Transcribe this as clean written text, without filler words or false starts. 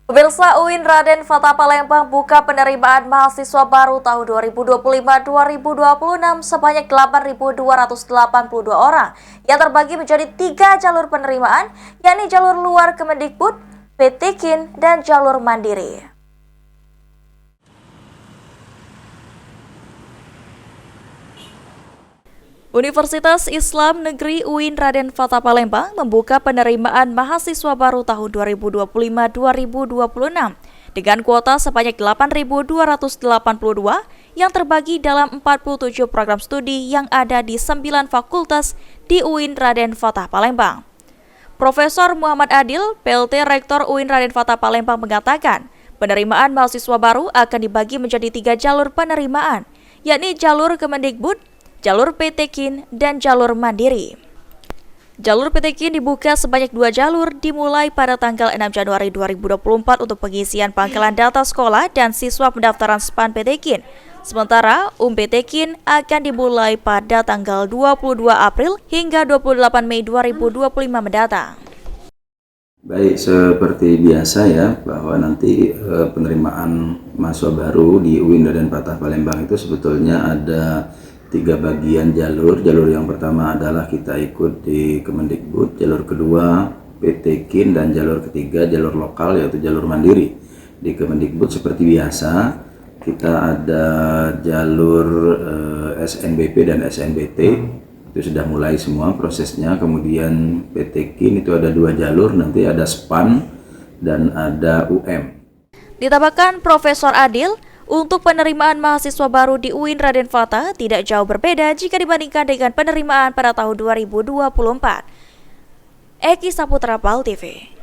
Pemirsa, UIN Raden Fatah Palembang buka penerimaan mahasiswa baru tahun 2025-2026 sebanyak 8.282 orang yang terbagi menjadi 3 jalur penerimaan, yakni jalur luar Kemendikbud, PTKIN, dan jalur mandiri. Universitas Islam Negeri UIN Raden Fatah Palembang membuka penerimaan mahasiswa baru tahun 2025-2026 dengan kuota sebanyak 8.282 yang terbagi dalam 47 program studi yang ada di 9 fakultas di UIN Raden Fatah Palembang. Profesor Muhammad Adil, PLT Rektor UIN Raden Fatah Palembang mengatakan, penerimaan mahasiswa baru akan dibagi menjadi 3 jalur penerimaan, yakni jalur Kemendikbud, jalur PTKIN, dan jalur mandiri. Jalur PTKIN dibuka sebanyak 2 jalur dimulai pada tanggal 6 Januari 2024 untuk pengisian pangkalan data sekolah dan siswa pendaftaran SPAN PTKIN. Sementara PTKIN akan dimulai pada tanggal 22 April hingga 28 Mei 2025 mendatang. Baik, seperti biasa ya, bahwa nanti penerimaan mahasiswa baru di UIN Raden Fatah Palembang itu sebetulnya ada 3 bagian jalur. Jalur yang pertama adalah kita ikut di Kemendikbud, jalur kedua PTKIN, dan jalur ketiga jalur lokal yaitu jalur mandiri. Di Kemendikbud seperti biasa kita ada jalur SNBP dan SNBT, itu sudah mulai semua prosesnya. Kemudian PTKIN itu ada 2 jalur, nanti ada SPAN dan ada UM. Ditambahkan Profesor Adil, untuk penerimaan mahasiswa baru di UIN Raden Fatah tidak jauh berbeda jika dibandingkan dengan penerimaan pada tahun 2024. Eki Saputra, PAL TV.